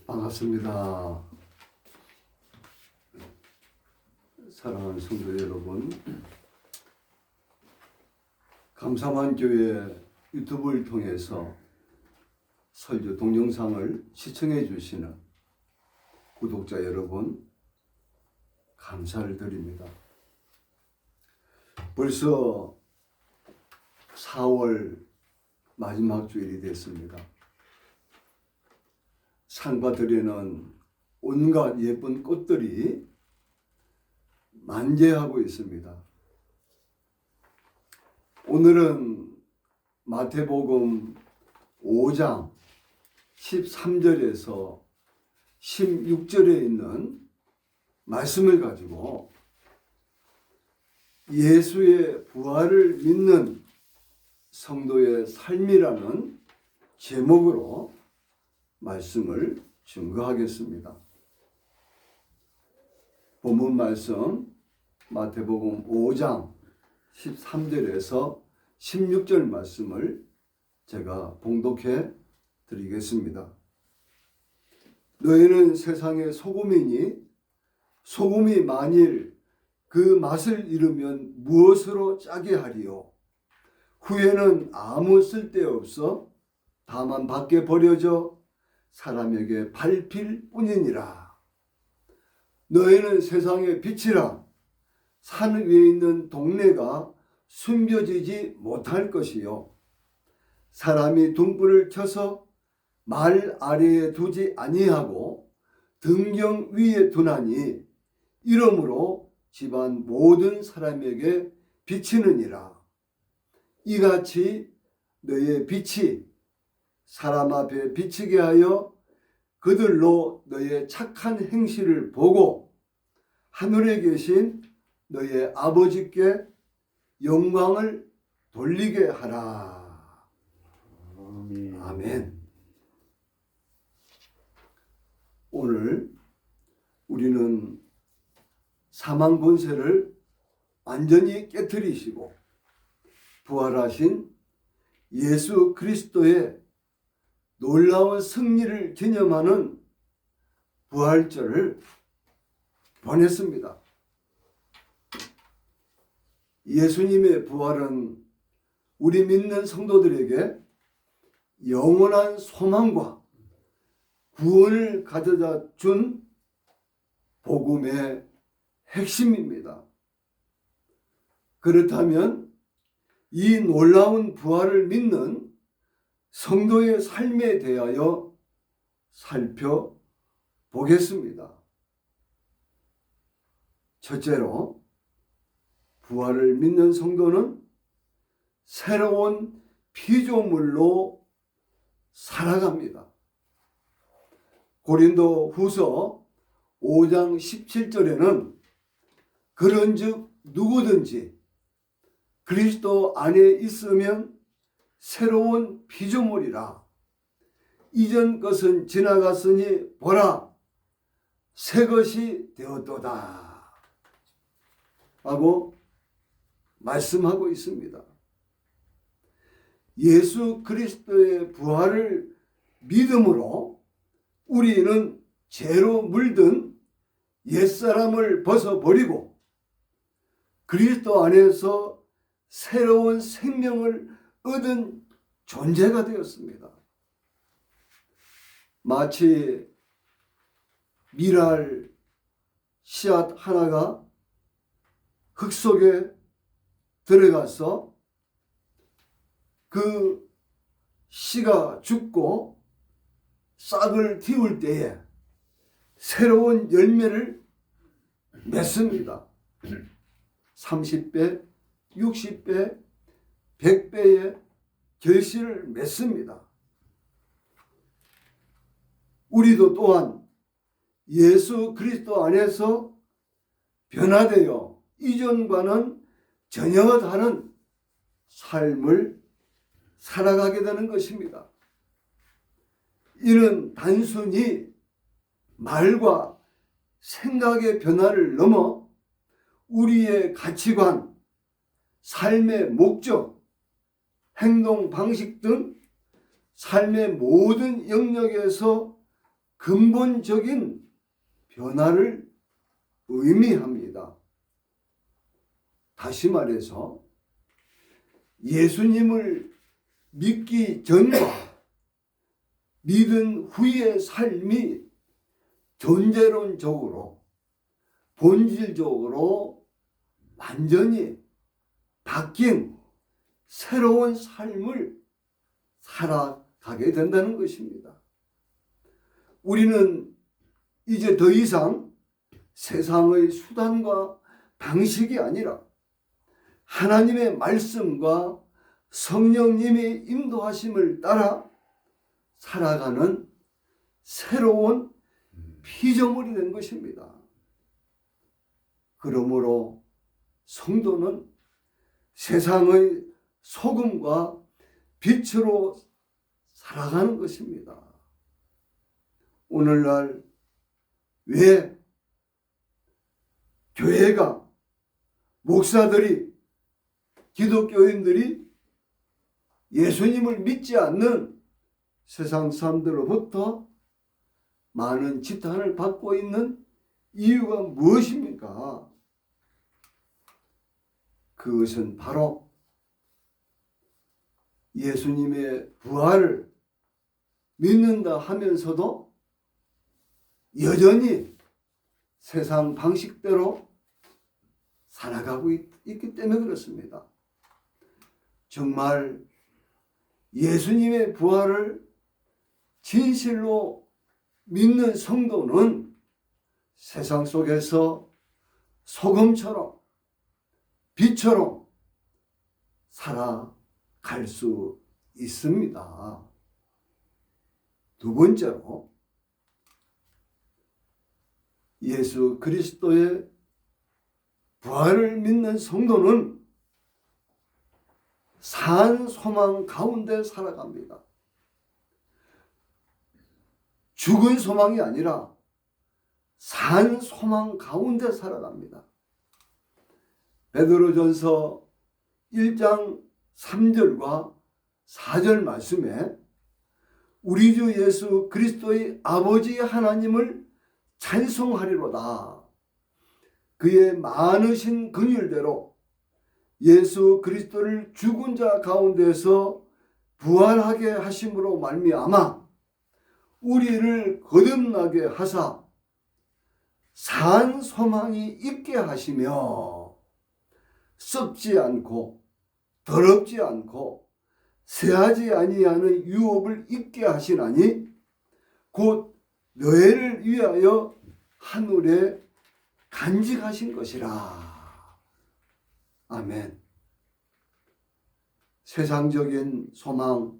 반갑습니다. 사랑하는 성도 여러분, 감사만교회 유튜브를 통해서 설교 동영상을 시청해 주시는 구독자 여러분, 감사를 드립니다. 벌써 4월 마지막 주일이 됐습니다. 산과 들에는 온갖 예쁜 꽃들이 만개하고 있습니다. 오늘은 마태복음 5장 13절에서 16절에 있는 말씀을 가지고 예수의 부활을 믿는 성도의 삶이라는 제목으로 말씀을 증거하겠습니다. 본문 말씀 마태복음 5장 13절에서 16절 말씀을 제가 봉독해 드리겠습니다. 너희는 세상의 소금이니 소금이 만일 그 맛을 잃으면 무엇으로 짜게 하리요? 후에는 아무 쓸데없어 다만 밖에 버려져 사람에게 밟힐 뿐이니라. 너희는 세상의 빛이라. 산 위에 있는 동네가 숨겨지지 못할 것이요, 사람이 등불을 켜서 말 아래에 두지 아니하고 등경 위에 두나니 이러므로 집안 모든 사람에게 비치느니라. 이같이 너희의 빛이 사람 앞에 비치게 하여 그들로 너희의 착한 행실을 보고 하늘에 계신 너희의 아버지께 영광을 돌리게 하라. 아멘. 오늘 우리는 사망 권세를 완전히 깨트리시고 부활하신 예수 그리스도의 놀라운 승리를 기념하는 부활절을 보냈습니다. 예수님의 부활은 우리 믿는 성도들에게 영원한 소망과 구원을 가져다 준 복음의 핵심입니다. 그렇다면 이 놀라운 부활을 믿는 성도의 삶에 대하여 살펴보겠습니다. 첫째로, 부활을 믿는 성도는 새로운 피조물로 살아갑니다. 고린도 후서 5장 17절에는 그런즉 누구든지 그리스도 안에 있으면 새로운 피조물이라. 이전 것은 지나갔으니 보라, 새 것이 되었도다 하고 말씀하고 있습니다. 예수 그리스도의 부활을 믿음으로 우리는 죄로 물든 옛사람을 벗어버리고 그리스도 안에서 새로운 생명을 얻은 존재가 되었습니다. 마치 밀알 씨앗 하나가 흙 속에 들어가서 그 씨가 죽고 싹을 틔울 때에 새로운 열매를 맺습니다. 30배, 60배, 100배의 결실을 맺습니다. 우리도 또한 예수 그리스도 안에서 변화되어 이전과는 전혀 다른 삶을 살아가게 되는 것입니다. 이는 단순히 말과 생각의 변화를 넘어 우리의 가치관, 삶의 목적, 행동 방식 등 삶의 모든 영역에서 근본적인 변화를 의미합니다. 다시 말해서 예수님을 믿기 전과 믿은 후의 삶이 존재론적으로 본질적으로 완전히 바뀐 새로운 삶을 살아가게 된다는 것입니다. 우리는 이제 더 이상 세상의 수단과 방식이 아니라 하나님의 말씀과 성령님의 인도하심을 따라 살아가는 새로운 피조물이 된 것입니다. 그러므로 성도는 세상의 소금과 빛으로 살아가는 것입니다. 오늘날 왜 교회가, 목사들이, 기독교인들이 예수님을 믿지 않는 세상 사람들로부터 많은 지탄을 받고 있는 이유가 무엇입니까? 그것은 바로 예수님의 부활을 믿는다 하면서도 여전히 세상 방식대로 살아가고 있기 때문에 그렇습니다. 정말 예수님의 부활을 진실로 믿는 성도는 세상 속에서 소금처럼 빛처럼 살아갈 수 있습니다. 두 번째로 예수 그리스도의 부활을 믿는 성도는 산 소망 가운데 살아갑니다. 죽은 소망이 아니라 산 소망 가운데 살아갑니다. 베드로전서 1장 3절과 4절 말씀에 우리 주 예수 그리스도의 아버지 하나님을 찬송하리로다. 그의 많으신 긍휼대로 예수 그리스도를 죽은 자 가운데서 부활하게 하심으로 말미암아 우리를 거듭나게 하사 산 소망이 있게 하시며 썩지 않고 더럽지 않고 쇠하지 아니하는 유업을 있게 하시나니 곧 너희를 위하여 하늘에 간직하신 것이라. 아멘. 세상적인 소망,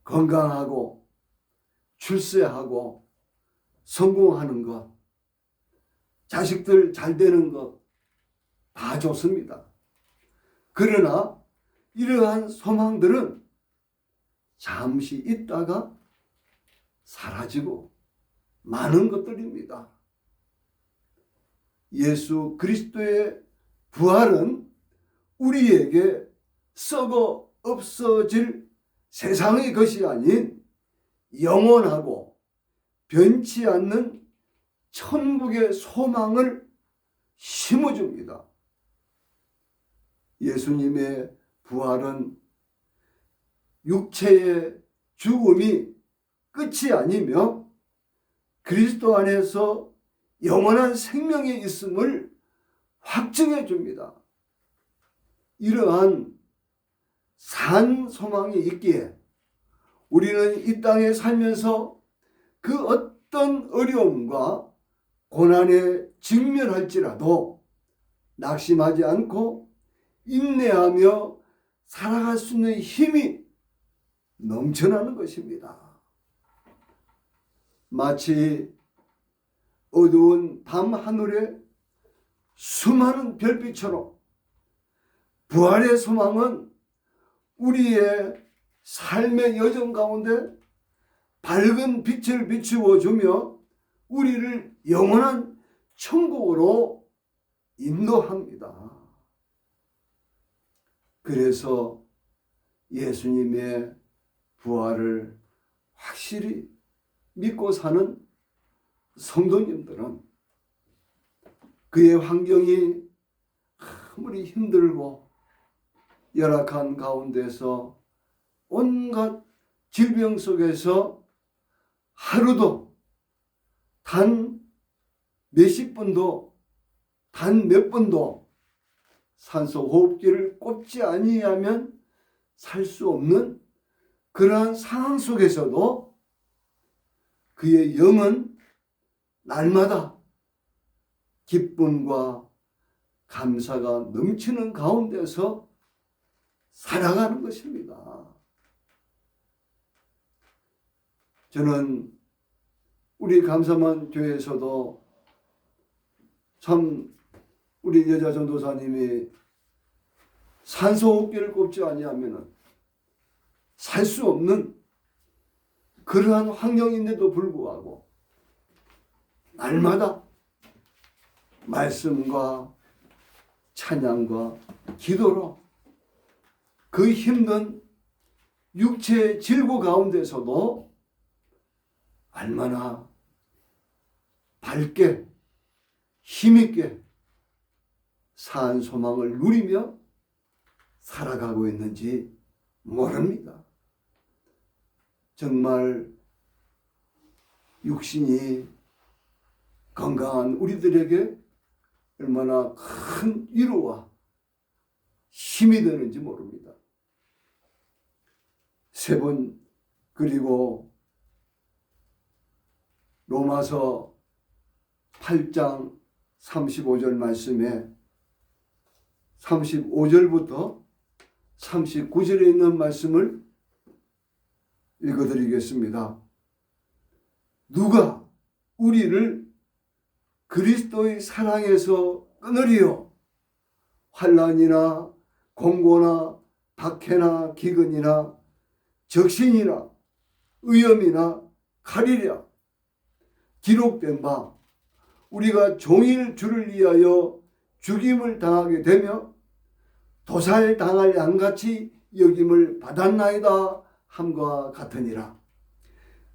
건강하고 출세하고 성공하는 것, 자식들 잘 되는 것 다 좋습니다. 그러나 이러한 소망들은 잠시 있다가 사라지고 많은 것들입니다. 예수 그리스도의 부활은 우리에게 썩어 없어질 세상의 것이 아닌 영원하고 변치 않는 천국의 소망을 심어줍니다. 예수님의 부활은 육체의 죽음이 끝이 아니며 그리스도 안에서 영원한 생명이 있음을 확증해 줍니다. 이러한 산 소망이 있기에 우리는 이 땅에 살면서 그 어떤 어려움과 고난에 직면할지라도 낙심하지 않고 인내하며 살아갈 수 있는 힘이 넘쳐나는 것입니다. 마치 어두운 밤 하늘에 수많은 별빛처럼 부활의 소망은 우리의 삶의 여정 가운데 밝은 빛을 비추어 주며 우리를 영원한 천국으로 인도합니다. 그래서 예수님의 부활을 확실히 믿고 사는 성도님들은 그의 환경이 아무리 힘들고 열악한 가운데서 온갖 질병 속에서 하루도 단 몇십 분도 단 몇 분도 산소 호흡기를 꼽지 아니하면 살 수 없는 그러한 상황 속에서도 그의 영은 날마다 기쁨과 감사가 넘치는 가운데서 살아가는 것입니다. 저는 우리 감사만 교회에서도 참 우리 여자 전도사님이 산소호흡기를 꼽지 아니하면 살 수 없는 그러한 환경인데도 불구하고 날마다 말씀과 찬양과 기도로 그 힘든 육체의 질고 가운데서도 얼마나 밝게 힘있게 산 소망을 누리며 살아가고 있는지 모릅니다. 정말 육신이 건강한 우리들에게 얼마나 큰 위로와 힘이 되는지 모릅니다. 세 번 그리고 로마서 8장 35절 말씀에 35절부터 39절에 있는 말씀을 읽어드리겠습니다. 누가 우리를 그리스도의 사랑에서 끊으리요? 환난이나 공고나 박해나 기근이나 적신이나 위험이나 칼이랴. 기록된 바 우리가 종일 주를 위하여 죽임을 당하게 되며 도살당할 양같이 여김을 받았나이다 함과 같으니라.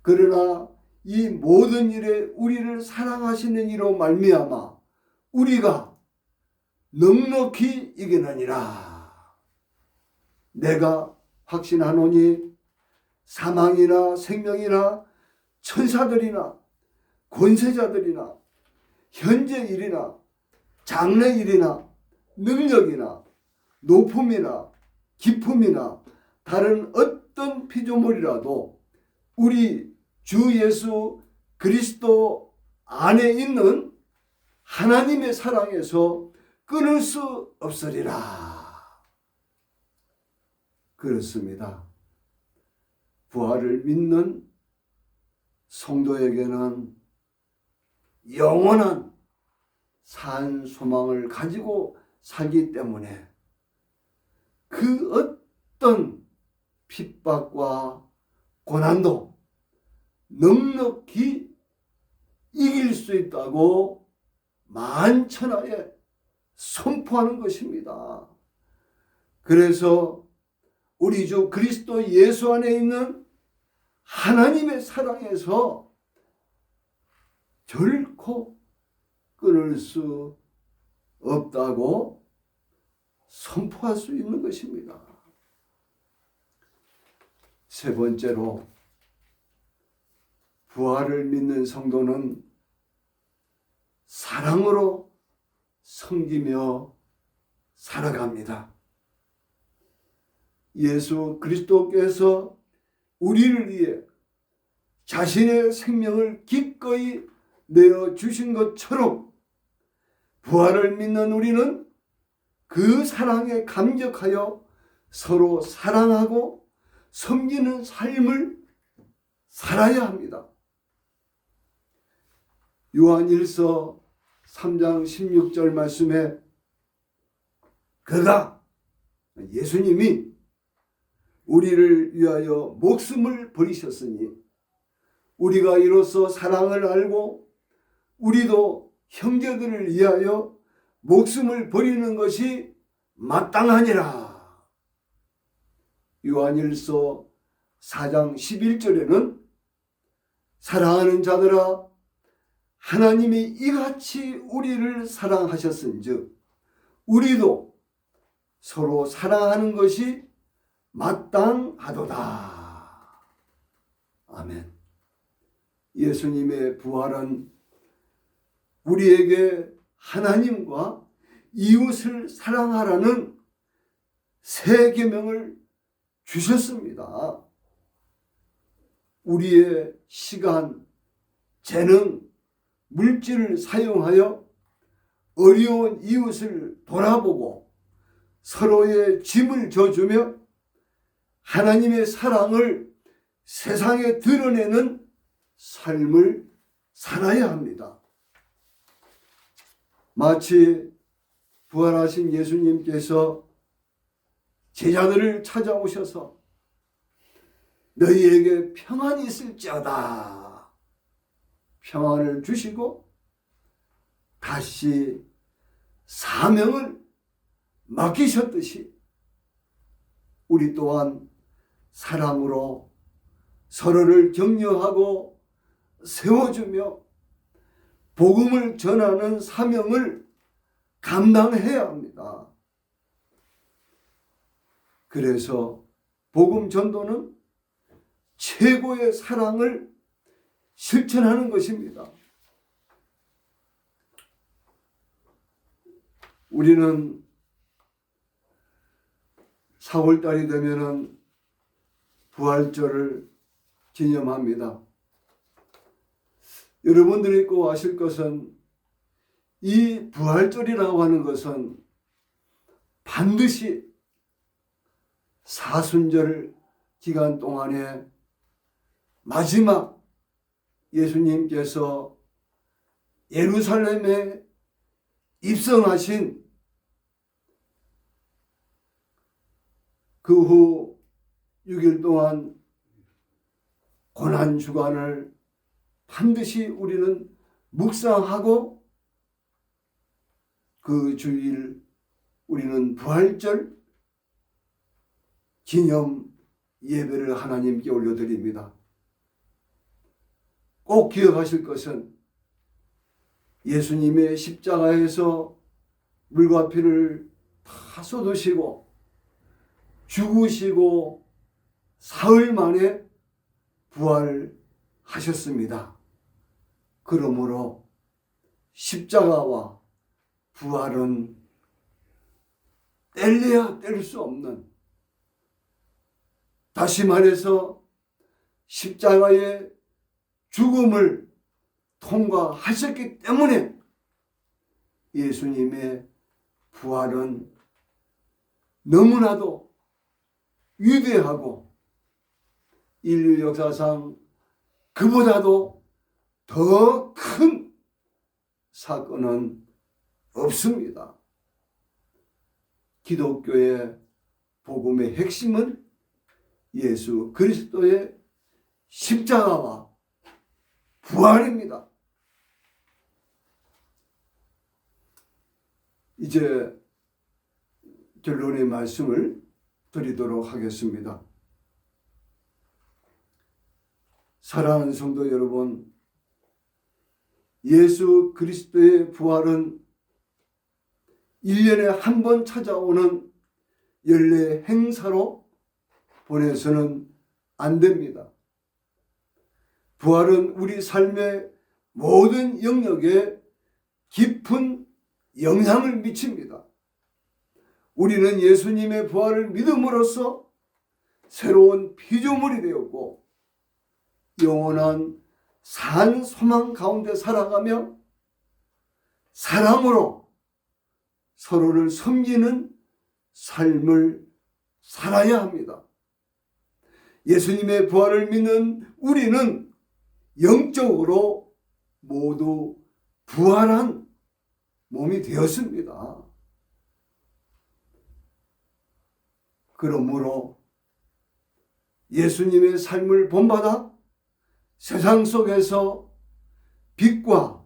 그러나 이 모든 일에 우리를 사랑하시는 이로 말미암아 우리가 넉넉히 이기느니라. 내가 확신하노니 사망이나 생명이나 천사들이나 권세자들이나 현재 일이나 장래 일이나 능력이나 높음이나 깊음이나 다른 어떤 피조물이라도 우리 주 예수 그리스도 안에 있는 하나님의 사랑에서 끊을 수 없으리라. 그렇습니다. 부활을 믿는 성도에게는 영원한 산 소망을 가지고 살기 때문에 그 어떤 핍박과 고난도 넉넉히 이길 수 있다고 만천하에 선포하는 것입니다. 그래서 우리 주 그리스도 예수 안에 있는 하나님의 사랑에서 결코 끊을 수 없다고 선포할 수 있는 것입니다. 세 번째로 부활을 믿는 성도는 사랑으로 섬기며 살아갑니다. 예수 그리스도께서 우리를 위해 자신의 생명을 기꺼이 내어주신 것처럼 부활을 믿는 우리는 그 사랑에 감격하여 서로 사랑하고 섬기는 삶을 살아야 합니다. 요한일서 3장 16절 말씀에 그가 예수님이 우리를 위하여 목숨을 버리셨으니 우리가 이로써 사랑을 알고 우리도 형제들을 위하여 목숨을 버리는 것이 마땅하니라. 요한일서 4장 11절에는 사랑하는 자들아, 하나님이 이같이 우리를 사랑하셨은즉 우리도 서로 사랑하는 것이 마땅하도다. 아멘. 예수님의 부활은 우리에게 하나님과 이웃을 사랑하라는 새 계명을 주셨습니다. 우리의 시간, 재능, 물질을 사용하여 어려운 이웃을 돌아보고 서로의 짐을 져주며 하나님의 사랑을 세상에 드러내는 삶을 살아야 합니다. 마치 부활하신 예수님께서 제자들을 찾아오셔서 너희에게 평안이 있을지어다 평안을 주시고 다시 사명을 맡기셨듯이 우리 또한 사랑으로 서로를 격려하고 세워주며 복음을 전하는 사명을 감당해야 합니다. 그래서 복음 전도는 최고의 사랑을 실천하는 것입니다. 우리는 4월달이 되면은 부활절을 기념합니다. 여러분들이 꼭 아실 것은 이 부활절이라고 하는 것은 반드시 사순절 기간 동안에 마지막 예수님께서 예루살렘에 입성하신 그 후 6일 동안 고난주간을 반드시 우리는 묵상하고 그 주일 우리는 부활절 기념 예배를 하나님께 올려드립니다. 꼭 기억하실 것은 예수님의 십자가에서 물과 피를 다 쏟으시고 죽으시고 사흘 만에 부활하셨습니다. 그러므로 십자가와 부활은 뗄래야 뗄 수 없는, 다시 말해서 십자가의 죽음을 통과하셨기 때문에 예수님의 부활은 너무나도 위대하고 인류 역사상 그보다도 더 큰 사건은 없습니다. 기독교의 복음의 핵심은 예수 그리스도의 십자가와 부활입니다. 이제 결론의 말씀을 드리도록 하겠습니다. 사랑하는 성도 여러분, 예수 그리스도의 부활은 1년에 한 번 찾아오는 연례 행사로 보내서는 안 됩니다. 부활은 우리 삶의 모든 영역에 깊은 영향을 미칩니다. 우리는 예수님의 부활을 믿음으로써 새로운 피조물이 되었고 영원한 산 소망 가운데 살아가며 사랑으로 서로를 섬기는 삶을 살아야 합니다. 예수님의 부활을 믿는 우리는 영적으로 모두 부활한 몸이 되었습니다. 그러므로 예수님의 삶을 본받아 세상 속에서 빛과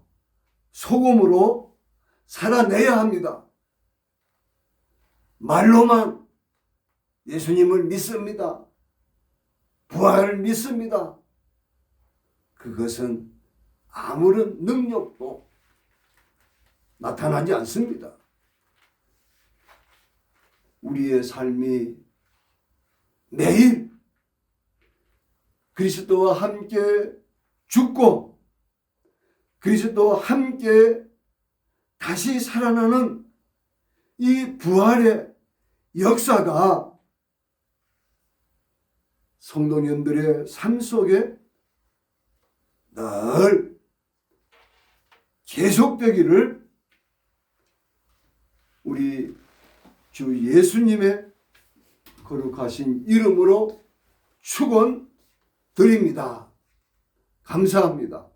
소금으로 살아내야 합니다. 말로만 예수님을 믿습니다. 부활을 믿습니다. 그것은 아무런 능력도 나타나지 않습니다. 우리의 삶이 매일 그리스도와 함께 죽고 그리스도와 함께 다시 살아나는 이 부활의 역사가 성도님들의 삶 속에 늘 계속되기를 우리 주 예수님의 거룩하신 이름으로 축원드립니다. 감사합니다.